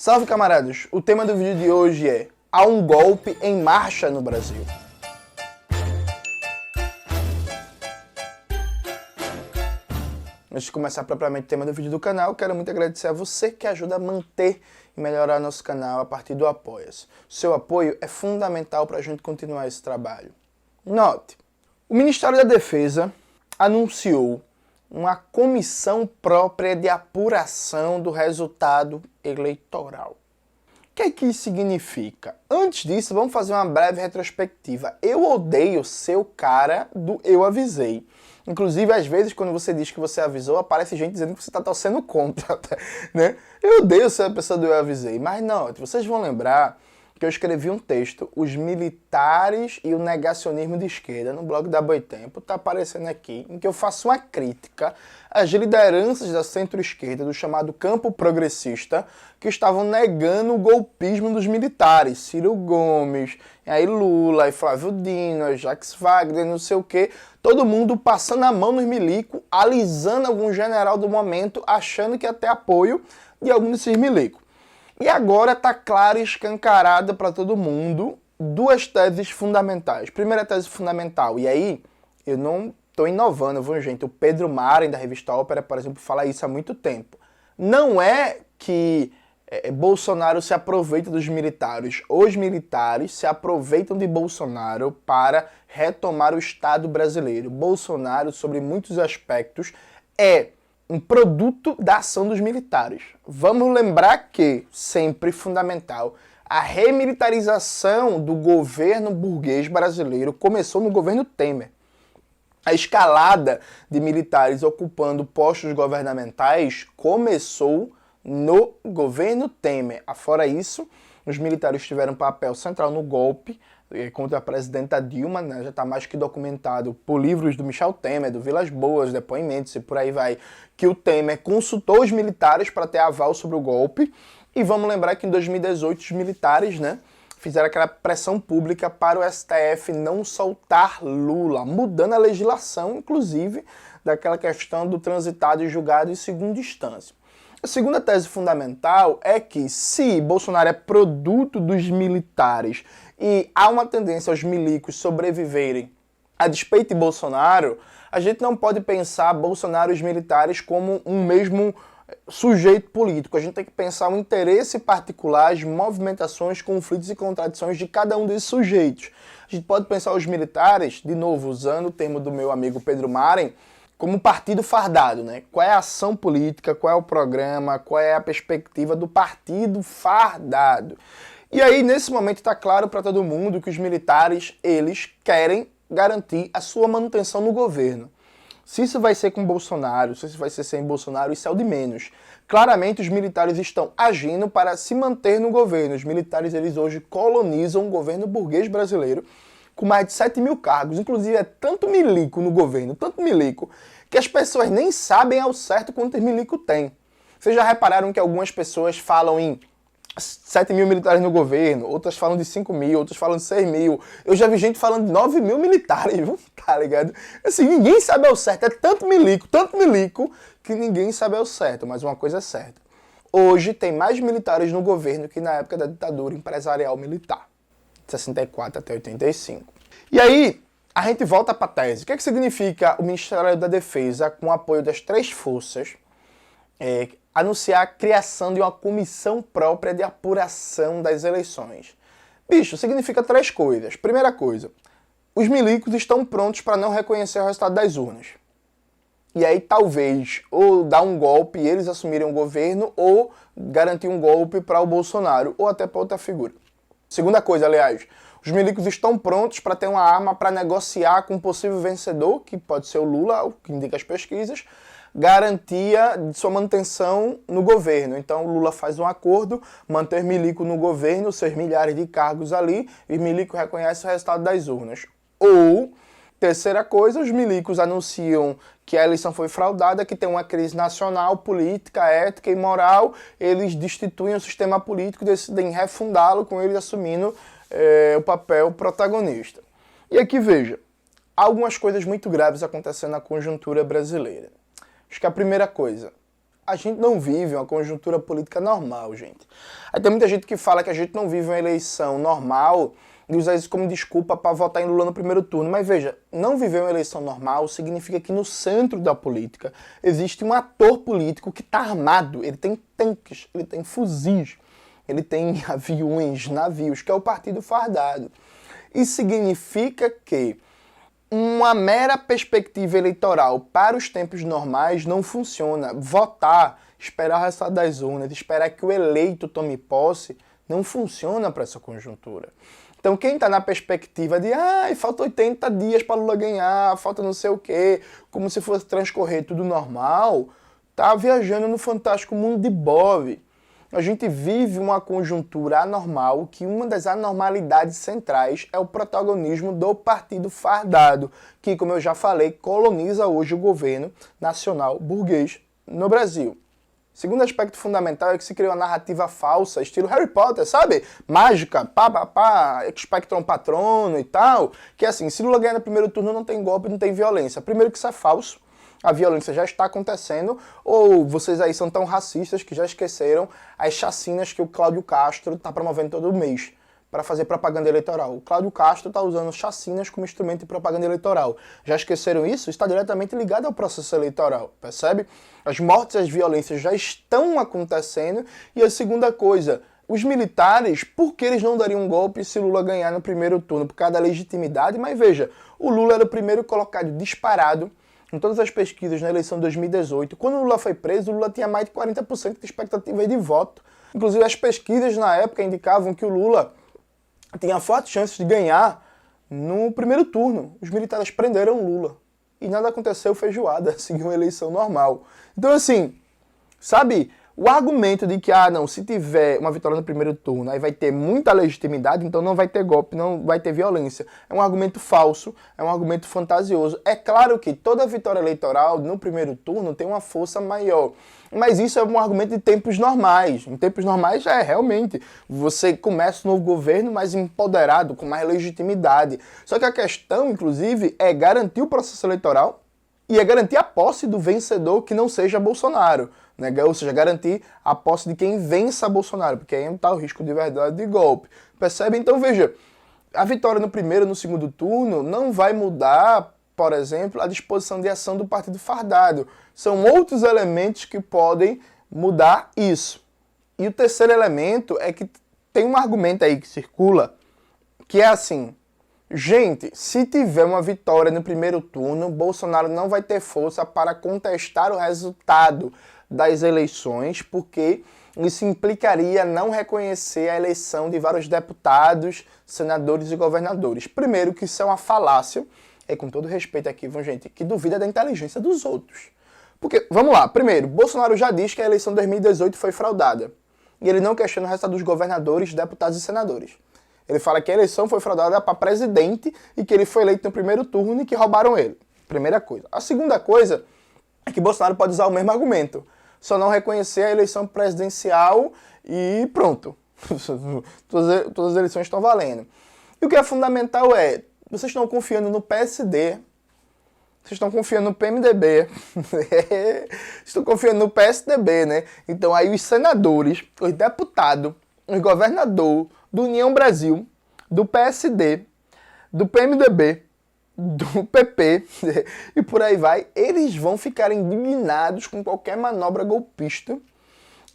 Salve, camaradas! O tema do vídeo de hoje é: há um golpe em marcha no Brasil. Antes de começar propriamente o tema do vídeo do canal, quero muito agradecer a você que ajuda a manter e melhorar nosso canal a partir do Apoia-se. O seu apoio é fundamental para a gente continuar esse trabalho. Note, o Ministério da Defesa anunciou uma comissão própria de apuração do resultado eleitoral. O que é que isso significa? Antes disso, vamos fazer uma breve retrospectiva. Eu odeio ser o cara do eu avisei. Inclusive, às vezes, quando você diz que você avisou, aparece gente dizendo que você está torcendo contra, né? Eu odeio ser a pessoa do eu avisei. Mas não, vocês vão lembrar que eu escrevi um texto, Os Militares e o Negacionismo de Esquerda, no blog da Boitempo, tá aparecendo aqui, em que eu faço uma crítica às lideranças da centro-esquerda, do chamado campo progressista, que estavam negando o golpismo dos militares. Ciro Gomes, e aí Lula, e Flávio Dino, Jacques Wagner, não sei o quê, todo mundo passando a mão nos milicos, alisando algum general do momento, achando que ia ter apoio de algum desses milicos. E agora está clara e escancarada para todo mundo duas teses fundamentais. Primeira tese fundamental, e aí eu não estou inovando, viu, gente? O Pedro Maren, da revista Ópera, por exemplo, fala isso há muito tempo. Não é que Bolsonaro se aproveita dos militares. Os militares se aproveitam de Bolsonaro para retomar o Estado brasileiro. Bolsonaro, sobre muitos aspectos, é um produto da ação dos militares. Vamos lembrar que, sempre fundamental, a remilitarização do governo burguês brasileiro começou no governo Temer. A escalada de militares ocupando postos governamentais começou no governo Temer. Afora isso, os militares tiveram um papel central no golpe contra a presidenta Dilma, né? Já está mais que documentado por livros do Michel Temer, do Vilas Boas, depoimentos e por aí vai, que o Temer consultou os militares para ter aval sobre o golpe. E vamos lembrar que em 2018 os militares, né, fizeram aquela pressão pública para o STF não soltar Lula, mudando a legislação, inclusive, daquela questão do transitado e julgado em segunda instância. A segunda tese fundamental é que, se Bolsonaro é produto dos militares e há uma tendência aos milicos sobreviverem a despeito de Bolsonaro, a gente não pode pensar Bolsonaro e os militares como um mesmo sujeito político. A gente tem que pensar o interesse particular, as movimentações, conflitos e contradições de cada um desses sujeitos. A gente pode pensar os militares, de novo, usando o termo do meu amigo Pedro Maren, como um partido fardado, né? Qual é a ação política, qual é o programa, qual é a perspectiva do partido fardado. E aí, nesse momento, está claro para todo mundo que os militares, eles querem garantir a sua manutenção no governo. Se isso vai ser com Bolsonaro, se isso vai ser sem Bolsonaro, isso é o de menos. Claramente, os militares estão agindo para se manter no governo. Os militares, eles hoje colonizam o governo burguês brasileiro, com mais de 7 mil cargos. Inclusive, é tanto milico no governo, tanto milico, que as pessoas nem sabem ao certo quantos milico tem. Vocês já repararam que algumas pessoas falam em 7 mil militares no governo, outras falam de 5 mil, outras falam de 6 mil. Eu já vi gente falando de 9 mil militares, viu? Tá ligado? Assim, ninguém sabe ao certo. É tanto milico, que ninguém sabe ao certo. Mas uma coisa é certa. Hoje tem mais militares no governo que na época da ditadura empresarial militar. 64 até 85. E aí, a gente volta para a tese. O que é que significa o Ministério da Defesa, com o apoio das três forças, anunciar a criação de uma comissão própria de apuração das eleições? Bicho, significa três coisas. Primeira coisa, os milicos estão prontos para não reconhecer o resultado das urnas. E aí talvez ou dar um golpe e eles assumirem o governo, ou garantir um golpe para o Bolsonaro, ou até para outra figura. Segunda coisa, aliás, os milicos estão prontos para ter uma arma para negociar com um possível vencedor, que pode ser o Lula, o que indica as pesquisas, garantia de sua manutenção no governo. Então o Lula faz um acordo, manter milico no governo, seus milhares de cargos ali, e milico reconhece o resultado das urnas. Ou, terceira coisa, os milicos anunciam que a eleição foi fraudada, que tem uma crise nacional, política, ética e moral, eles destituem o sistema político e decidem refundá-lo, com eles assumindo o papel protagonista. E aqui veja, há algumas coisas muito graves acontecendo na conjuntura brasileira. Acho que a primeira coisa, a gente não vive uma conjuntura política normal, gente. Aí tem muita gente que fala que a gente não vive uma eleição normal e usa isso como desculpa para votar em Lula no primeiro turno. Mas veja, não viver uma eleição normal significa que no centro da política existe um ator político que está armado, ele tem tanques, ele tem fuzis, ele tem aviões, navios, que é o partido fardado. Isso significa que uma mera perspectiva eleitoral para os tempos normais não funciona. Votar, esperar o resultado das urnas, esperar que o eleito tome posse, não funciona para essa conjuntura. Então quem está na perspectiva de falta 80 dias para Lula ganhar, falta não sei o quê, como se fosse transcorrer tudo normal, tá viajando no fantástico mundo de Bob. A gente vive uma conjuntura anormal que uma das anormalidades centrais é o protagonismo do partido fardado, que, como eu já falei, coloniza hoje o governo nacional burguês no Brasil. Segundo aspecto fundamental é que se criou uma narrativa falsa, estilo Harry Potter, sabe? Mágica, Expectrum Patrono e tal, que é assim, se Lula ganhar no primeiro turno não tem golpe, não tem violência. Primeiro que isso é falso. A violência já está acontecendo, ou vocês aí são tão racistas que já esqueceram as chacinas que o Cláudio Castro está promovendo todo mês para fazer propaganda eleitoral. O Cláudio Castro está usando chacinas como instrumento de propaganda eleitoral. Já esqueceram isso? Está diretamente ligado ao processo eleitoral, percebe? As mortes e as violências já estão acontecendo. E a segunda coisa, os militares, por que eles não dariam um golpe se Lula ganhar no primeiro turno? Por causa da legitimidade, mas veja, o Lula era o primeiro colocado disparado em todas as pesquisas na eleição de 2018, quando o Lula foi preso, o Lula tinha mais de 40% de expectativa de voto. Inclusive, as pesquisas na época indicavam que o Lula tinha fortes chances de ganhar no primeiro turno. Os militares prenderam o Lula. E nada aconteceu, feijoada, seguiu uma eleição normal. Então, assim, sabe, o argumento de que, se tiver uma vitória no primeiro turno, aí vai ter muita legitimidade, então não vai ter golpe, não vai ter violência. É um argumento falso, é um argumento fantasioso. É claro que toda vitória eleitoral no primeiro turno tem uma força maior. Mas isso é um argumento de tempos normais. Em tempos normais, realmente, você começa um novo governo mais empoderado, com mais legitimidade. Só que a questão, inclusive, é garantir o processo eleitoral e é garantir a posse do vencedor que não seja Bolsonaro. Né? Ou seja, garantir a posse de quem vença Bolsonaro, porque aí não está o risco de verdade de golpe. Percebe? Então, veja, a vitória no primeiro e no segundo turno não vai mudar, por exemplo, a disposição de ação do partido fardado. São outros elementos que podem mudar isso. E o terceiro elemento é que tem um argumento aí que circula, que é assim: gente, se tiver uma vitória no primeiro turno, Bolsonaro não vai ter força para contestar o resultado das eleições, porque isso implicaria não reconhecer a eleição de vários deputados, senadores e governadores. Primeiro, que isso é uma falácia, com todo respeito aqui, gente, que duvida da inteligência dos outros. Porque, vamos lá, primeiro, Bolsonaro já diz que a eleição de 2018 foi fraudada. E ele não questiona o resultado dos governadores, deputados e senadores. Ele fala que a eleição foi fraudada para presidente e que ele foi eleito no primeiro turno e que roubaram ele. Primeira coisa. A segunda coisa é que Bolsonaro pode usar o mesmo argumento. Só não reconhecer a eleição presidencial e pronto. Todas as eleições estão valendo. E o que é fundamental é, vocês estão confiando no PSD, vocês estão confiando no PMDB, estão confiando no PSDB, né? Então aí os senadores, os deputados, os governadores do União Brasil, do PSD, do PMDB, do PP e por aí vai, eles vão ficar indignados com qualquer manobra golpista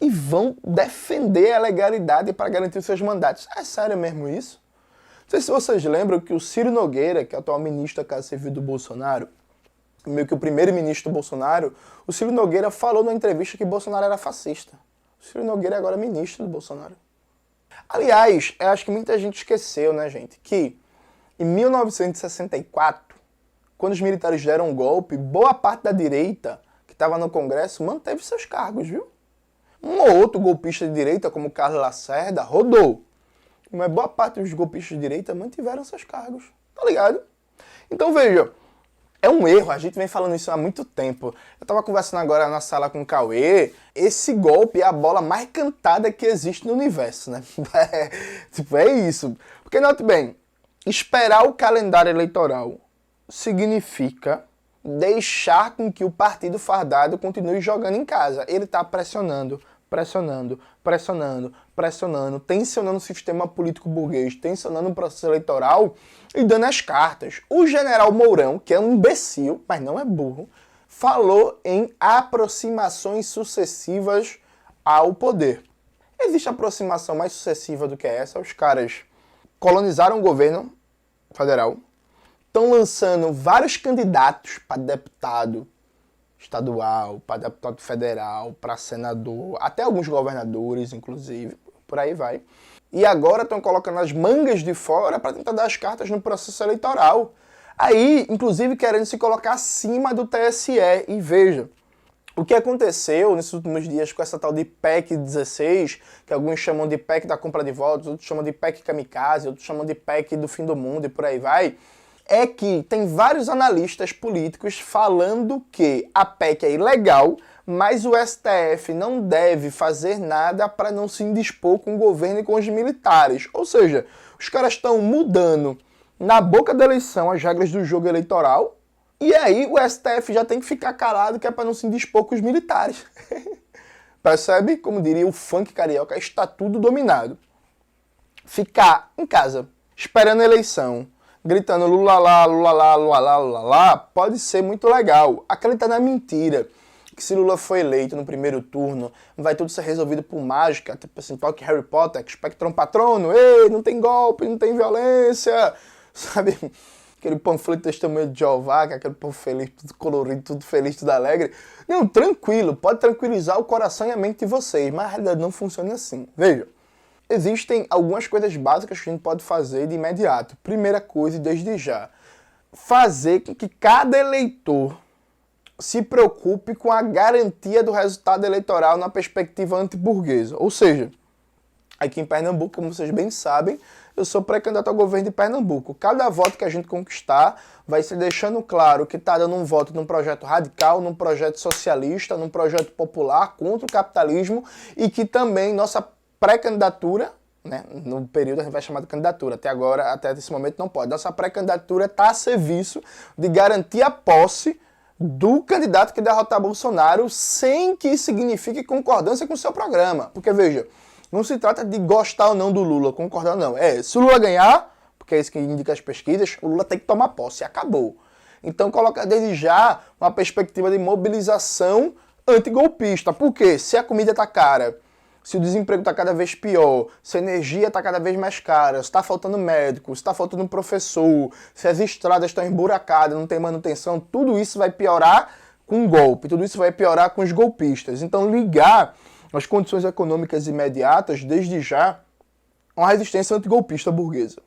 e vão defender a legalidade para garantir os seus mandatos. É sério mesmo isso? Não sei se vocês lembram que o Ciro Nogueira, que é o atual ministro da Casa Civil do Bolsonaro, meio que o primeiro-ministro do Bolsonaro, o Ciro Nogueira falou numa entrevista que Bolsonaro era fascista. O Ciro Nogueira é agora ministro do Bolsonaro. Aliás, eu acho que muita gente esqueceu, né, gente, que em 1964, quando os militares deram um golpe, boa parte da direita que estava no Congresso manteve seus cargos, viu? Um ou outro golpista de direita, como Carlos Lacerda, rodou. Mas boa parte dos golpistas de direita mantiveram seus cargos, tá ligado? Então veja, é um erro, a gente vem falando isso há muito tempo. Eu tava conversando agora na sala com o Cauê, esse golpe é a bola mais cantada que existe no universo, né? É isso. Porque, note bem, esperar o calendário eleitoral significa deixar com que o partido fardado continue jogando em casa. Ele está pressionando, tensionando o sistema político burguês, tensionando o processo eleitoral e dando as cartas. O general Mourão, que é um imbecil, mas não é burro, falou em aproximações sucessivas ao poder. Existe aproximação mais sucessiva do que essa? Os caras colonizaram o governo federal, estão lançando vários candidatos para deputado estadual, para deputado federal, para senador, até alguns governadores, inclusive, por aí vai. E agora estão colocando as mangas de fora para tentar dar as cartas no processo eleitoral. Aí, inclusive, querendo se colocar acima do TSE. E veja, o que aconteceu nesses últimos dias com essa tal de PEC 16, que alguns chamam de PEC da compra de votos, outros chamam de PEC kamikaze, outros chamam de PEC do fim do mundo e por aí vai, é que tem vários analistas políticos falando que a PEC é ilegal, mas o STF não deve fazer nada para não se indispor com o governo e com os militares. Ou seja, os caras estão mudando na boca da eleição as regras do jogo eleitoral, e aí o STF já tem que ficar calado, que é para não se indispor com os militares. Percebe? Como diria o funk carioca, está tudo dominado. Ficar em casa, esperando a eleição, gritando Lula lá, Lula lá, Lula lá, Lula lá, pode ser muito legal. Acreditar na mentira, que se Lula foi eleito no primeiro turno, vai tudo ser resolvido por mágica, tipo assim, toque Harry Potter, Spectrum Patrono, ei, não tem golpe, não tem violência, sabe? Aquele panfleto testemunho de Jeová, aquele povo feliz, tudo colorido, tudo feliz, tudo alegre. Não, tranquilo, pode tranquilizar o coração e a mente de vocês, mas a realidade não funciona assim. Veja, existem algumas coisas básicas que a gente pode fazer de imediato. Primeira coisa, e desde já, fazer com que cada eleitor se preocupe com a garantia do resultado eleitoral na perspectiva antiburguesa. Ou seja, aqui em Pernambuco, como vocês bem sabem, eu sou pré-candidato ao governo de Pernambuco. Cada voto que a gente conquistar vai ser deixando claro que está dando um voto num projeto radical, num projeto socialista, num projeto popular contra o capitalismo e que também nossa pré-candidatura, né, no período a gente vai chamar de candidatura, até agora, até esse momento não pode. Nossa pré-candidatura está a serviço de garantir a posse do candidato que derrotar Bolsonaro sem que isso signifique concordância com o seu programa. Porque, veja, não se trata de gostar ou não do Lula, concordar ou não. Se o Lula ganhar, porque é isso que indica as pesquisas, o Lula tem que tomar posse, e acabou. Então coloca desde já uma perspectiva de mobilização antigolpista. Por quê? Se a comida está cara, se o desemprego está cada vez pior, se a energia está cada vez mais cara, se está faltando médico, se está faltando professor, se as estradas estão emburacadas, não tem manutenção, tudo isso vai piorar com o golpe, tudo isso vai piorar com os golpistas. Então ligar as condições econômicas imediatas, desde já, uma resistência antigolpista burguesa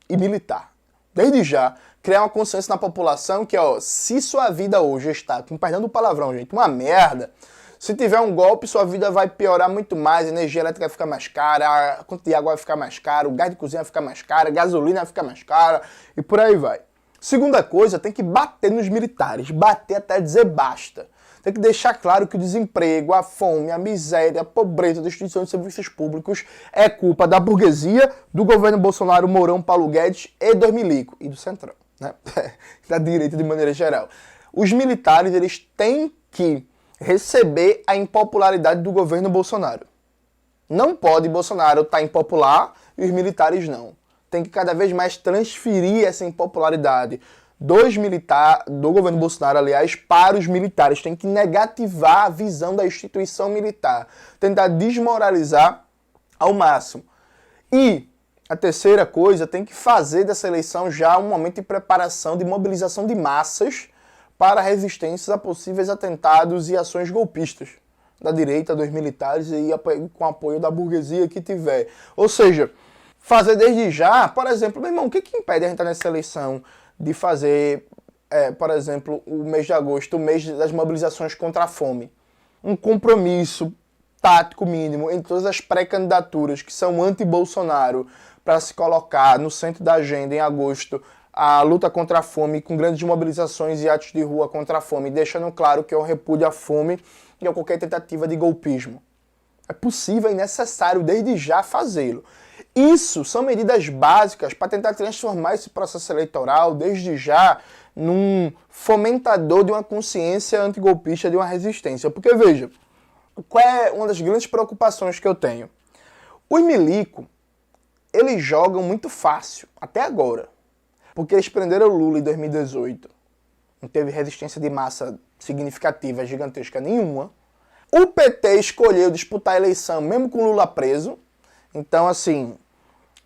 e militar. Desde já, criar uma consciência na população que, se sua vida hoje está, com perdão do palavrão, gente, uma merda, se tiver um golpe, sua vida vai piorar muito mais, a energia elétrica vai ficar mais cara, a conta de água vai ficar mais cara, o gás de cozinha vai ficar mais cara, a gasolina vai ficar mais cara, e por aí vai. Segunda coisa, tem que bater nos militares, bater até dizer basta. Tem que deixar claro que o desemprego, a fome, a miséria, a pobreza, a destruição de serviços públicos é culpa da burguesia, do governo Bolsonaro, Mourão, Paulo Guedes e do Milico e do Centrão, né? Da direita de maneira geral. Os militares, eles têm que receber a impopularidade do governo Bolsonaro. Não pode Bolsonaro estar impopular e os militares não. Tem que cada vez mais transferir essa impopularidade do governo Bolsonaro, aliás, para os militares. Tem que negativar a visão da instituição militar. Tentar desmoralizar ao máximo. E a terceira coisa, tem que fazer dessa eleição já um momento de preparação, de mobilização de massas para resistências a possíveis atentados e ações golpistas da direita, dos militares e com apoio da burguesia que tiver. Ou seja, fazer desde já, por exemplo, meu irmão, o que impede a gente estar nessa eleição de fazer, por exemplo, o mês de agosto, o mês das mobilizações contra a fome? Um compromisso tático mínimo entre todas as pré-candidaturas que são anti-Bolsonaro para se colocar no centro da agenda em agosto a luta contra a fome, com grandes mobilizações e atos de rua contra a fome, deixando claro que é um repúdio à fome e a qualquer tentativa de golpismo. É possível e necessário desde já fazê-lo. Isso são medidas básicas para tentar transformar esse processo eleitoral desde já num fomentador de uma consciência antigolpista, de uma resistência. Porque, veja, qual é uma das grandes preocupações que eu tenho? Os milicos, eles jogam muito fácil, até agora. Porque eles prenderam o Lula em 2018. Não teve resistência de massa significativa, gigantesca nenhuma. O PT escolheu disputar a eleição mesmo com o Lula preso. Então, assim,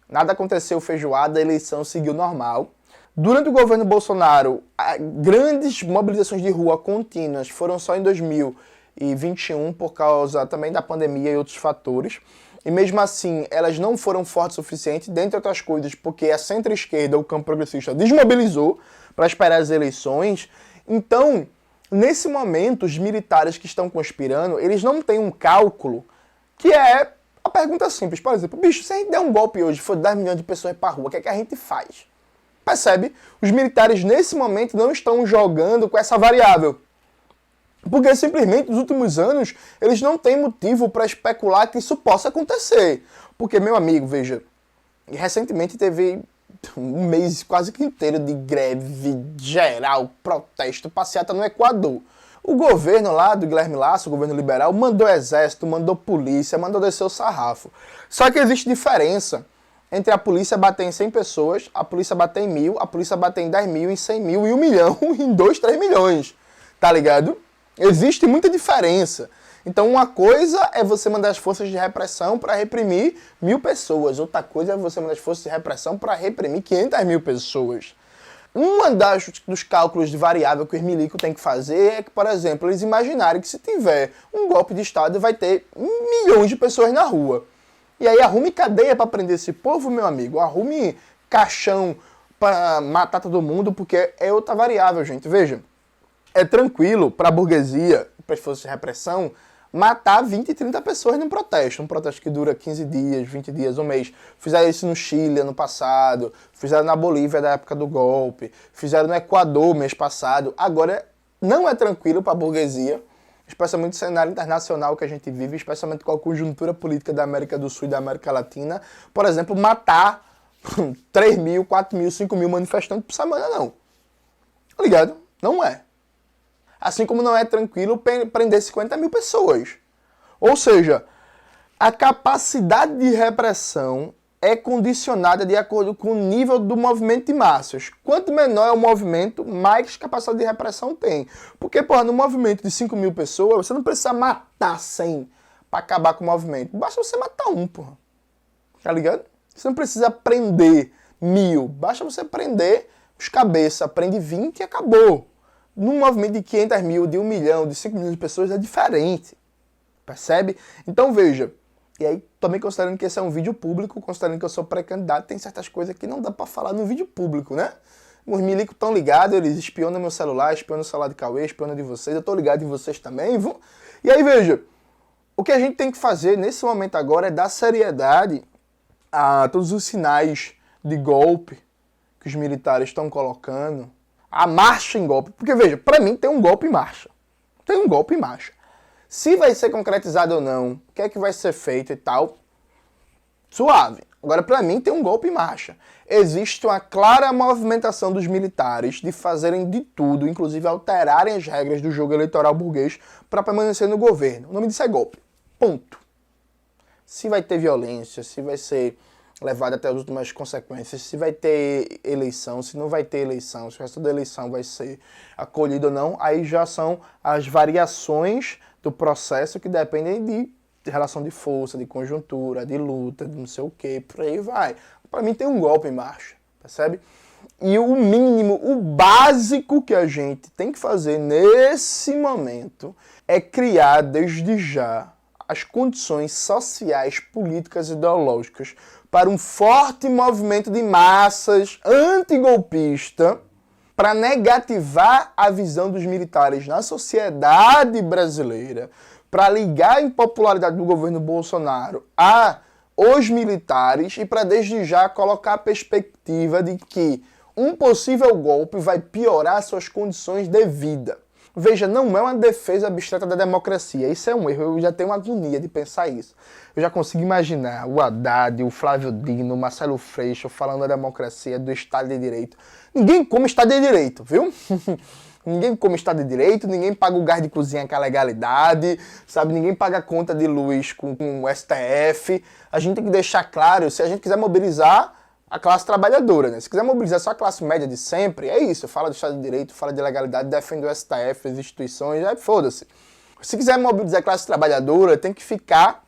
nada aconteceu feijoada, a eleição seguiu normal. Durante o governo Bolsonaro, grandes mobilizações de rua contínuas foram só em 2021 por causa também da pandemia e outros fatores. E mesmo assim, elas não foram fortes o suficiente, dentre outras coisas, porque a centro-esquerda, o campo progressista, desmobilizou para esperar as eleições. Então, nesse momento, os militares que estão conspirando, eles não têm um cálculo que é a pergunta simples. Por exemplo, bicho, se a gente der um golpe hoje e for 10 milhões de pessoas para a rua, o que é que a gente faz? Percebe? Os militares, nesse momento, não estão jogando com essa variável. Porque, simplesmente, nos últimos anos, eles não têm motivo para especular que isso possa acontecer. Porque, meu amigo, veja, recentemente teve um mês quase que inteiro de greve geral, protesto, passeata no Equador. O governo lá do Guilherme Lasso, o governo liberal, mandou exército, mandou polícia, mandou descer o sarrafo. Só que existe diferença entre a polícia bater em 100 pessoas, a polícia bater em 1.000, a polícia bater em 10 mil, em 100 mil e 1 milhão, em 2, 3 milhões. Tá ligado? Existe muita diferença. Então, uma coisa é você mandar as forças de repressão para reprimir 1.000 pessoas. Outra coisa é você mandar as forças de repressão para reprimir 500 mil pessoas. Dos cálculos de variável que os milicos têm que fazer é que, por exemplo, eles imaginarem que se tiver um golpe de Estado vai ter milhões de pessoas na rua. E aí arrume cadeia para prender esse povo, meu amigo. Arrume caixão para matar todo mundo, porque é outra variável, gente. Veja, é tranquilo para a burguesia, para as forças de repressão, matar 20 e 30 pessoas num protesto. Um protesto que dura 15 dias, 20 dias, um mês. Fizeram isso no Chile ano passado, fizeram na Bolívia da época do golpe, fizeram no Equador mês passado. Agora, não é tranquilo para a burguesia, especialmente no cenário internacional que a gente vive, especialmente com a conjuntura política da América do Sul e da América Latina, por exemplo, matar 3 mil, 4 mil, 5 mil manifestantes por semana, não. Ligado? Não é. Assim como não é tranquilo prender 50 mil pessoas. Ou seja, a capacidade de repressão é condicionada de acordo com o nível do movimento de massas. Quanto menor é o movimento, mais capacidade de repressão tem. Porque, porra, no movimento de 5 mil pessoas, você não precisa matar 100 para acabar com o movimento. Basta você matar um, porra. Tá ligado? Você não precisa prender 1.000. Basta você prender os cabeças. Prende 20 e acabou. Num movimento de 500 mil, de 1 milhão, de 5 milhões de pessoas é diferente. Percebe? Então veja. E aí, também considerando que esse é um vídeo público, considerando que eu sou pré-candidato, tem certas coisas que não dá pra falar no vídeo público, né? Os milicos estão ligados, eles espionam meu celular, espionam o celular de Cauê, espionam de vocês, eu tô ligado em vocês também, viu? E aí, veja, o que a gente tem que fazer nesse momento agora é dar seriedade a todos os sinais de golpe que os militares estão colocando, a marcha em golpe. Porque, veja, pra mim tem um golpe em marcha. Tem um golpe em marcha. Se vai ser concretizado ou não, o que é que vai ser feito e tal, suave. Agora, pra mim, tem um golpe em marcha. Existe uma clara movimentação dos militares de fazerem de tudo, inclusive alterarem as regras do jogo eleitoral burguês para permanecer no governo. O nome disso é golpe. Ponto. Se vai ter violência, se vai ser levado até as últimas consequências, se vai ter eleição, se não vai ter eleição, se o resto da eleição vai ser acolhido ou não, aí já são as variações do processo que dependem de relação de força, de conjuntura, de luta, de não sei o que, por aí vai. Para mim tem um golpe em marcha, percebe? E o mínimo, o básico que a gente tem que fazer nesse momento é criar desde já as condições sociais, políticas e ideológicas para um forte movimento de massas antigolpista para negativar a visão dos militares na sociedade brasileira, para ligar a impopularidade do governo Bolsonaro aos militares e para desde já colocar a perspectiva de que um possível golpe vai piorar suas condições de vida. Veja, não é uma defesa abstrata da democracia. Isso é um erro. Eu já tenho uma agonia de pensar isso. Eu já consigo imaginar o Haddad, o Flávio Dino, o Marcelo Freixo falando da democracia, do Estado de Direito. Ninguém come Estado de Direito, viu? Ninguém come Estado de Direito, ninguém paga o gás de cozinha com a legalidade, sabe? Ninguém paga a conta de luz com o STF. A gente tem que deixar claro, se a gente quiser mobilizar a classe trabalhadora, né? Se quiser mobilizar só a classe média de sempre, é isso. Fala do Estado de Direito, fala de legalidade, defende o STF, as instituições, foda-se. Se quiser mobilizar a classe trabalhadora, tem que ficar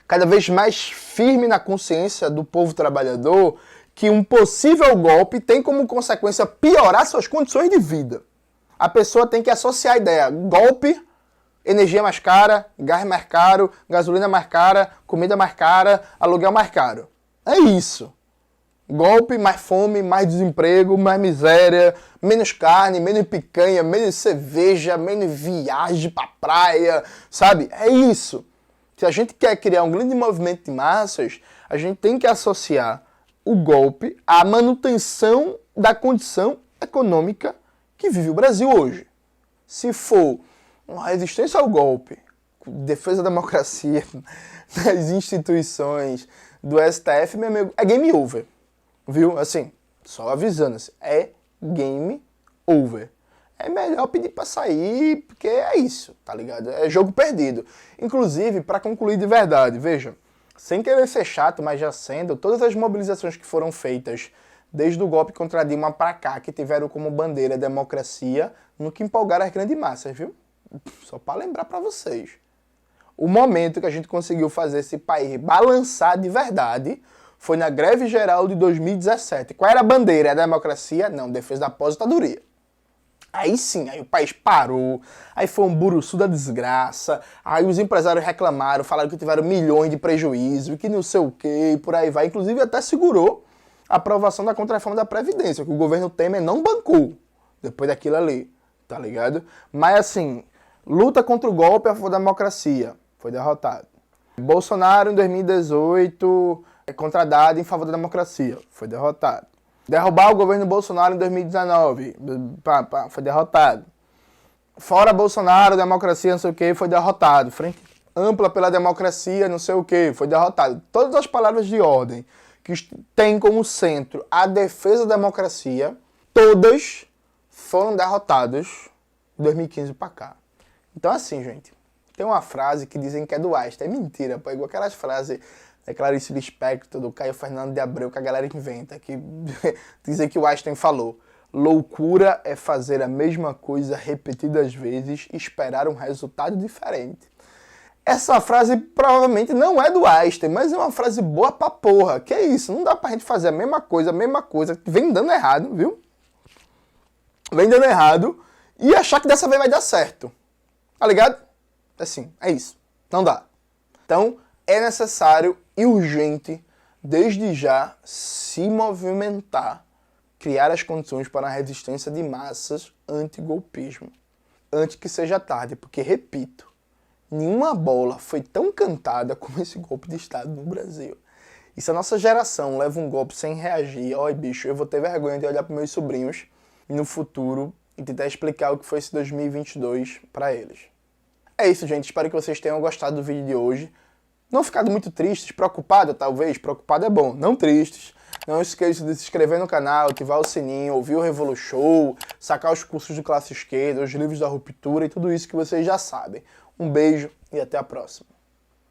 cada vez mais firme na consciência do povo trabalhador que um possível golpe tem como consequência piorar suas condições de vida. A pessoa tem que associar a ideia golpe, energia mais cara, gás mais caro, gasolina mais cara, comida mais cara, aluguel mais caro. É isso. Golpe, mais fome, mais desemprego, mais miséria, menos carne, menos picanha, menos cerveja, menos viagem pra praia, sabe? É isso. Se a gente quer criar um grande movimento de massas, a gente tem que associar o golpe à manutenção da condição econômica que vive o Brasil hoje. Se for uma resistência ao golpe, defesa da democracia, das instituições, do STF, meu amigo, é game over. Viu? Assim, só avisando, assim, é game over. É melhor pedir pra sair, porque é isso, tá ligado? É jogo perdido. Inclusive, pra concluir de verdade, veja, sem querer ser chato, mas já sendo, todas as mobilizações que foram feitas desde o golpe contra Dilma pra cá, que tiveram como bandeira a democracia, nunca empolgaram as grandes massas, viu? Só pra lembrar pra vocês. O momento que a gente conseguiu fazer esse país balançar de verdade foi na greve geral de 2017. Qual era a bandeira? A democracia? Não, defesa da aposentadoria. Aí sim, aí o país parou, aí foi um buruçu da desgraça, aí os empresários reclamaram, falaram que tiveram milhões de prejuízo, que não sei o que, e por aí vai. Inclusive até segurou a aprovação da Contra-Reforma da Previdência, que o governo Temer não bancou depois daquilo ali, tá ligado? Mas assim, luta contra o golpe a favor da democracia, foi derrotado. Bolsonaro em 2018... contra Haddad em favor da democracia, foi derrotado. Derrubar o governo Bolsonaro em 2019, foi derrotado. Fora Bolsonaro, democracia, não sei o que, foi derrotado. Frente ampla pela democracia, não sei o que, foi derrotado. Todas as palavras de ordem que têm como centro a defesa da democracia, todas foram derrotadas de 2015 pra cá. Então assim, gente, tem uma frase que dizem que é do Einstein, é mentira, pô, igual aquelas frases da Clarice Lispector, do Caio Fernando de Abreu, que a galera inventa, que dizem que o Einstein falou: loucura é fazer a mesma coisa repetidas vezes e esperar um resultado diferente. Essa frase provavelmente não é do Einstein, mas é uma frase boa pra porra. Que é isso, não dá pra gente fazer a mesma coisa, vem dando errado, viu? Vem dando errado e achar que dessa vez vai dar certo. Tá ligado? Assim, é isso. Não dá. Então, é necessário e urgente, desde já, se movimentar, criar as condições para a resistência de massas anti-golpismo. Antes que seja tarde, porque, repito, nenhuma bola foi tão cantada como esse golpe de Estado no Brasil. E se a nossa geração leva um golpe sem reagir, ó, bicho, eu vou ter vergonha de olhar para meus sobrinhos no futuro e tentar explicar o que foi esse 2022 para eles. É isso, gente. Espero que vocês tenham gostado do vídeo de hoje. Não ficado muito tristes, preocupado talvez, preocupado é bom, não tristes. Não esqueça de se inscrever no canal, ativar o sininho, ouvir o Revolu Show, sacar os cursos de classe esquerda, os livros da ruptura e tudo isso que vocês já sabem. Um beijo e até a próxima.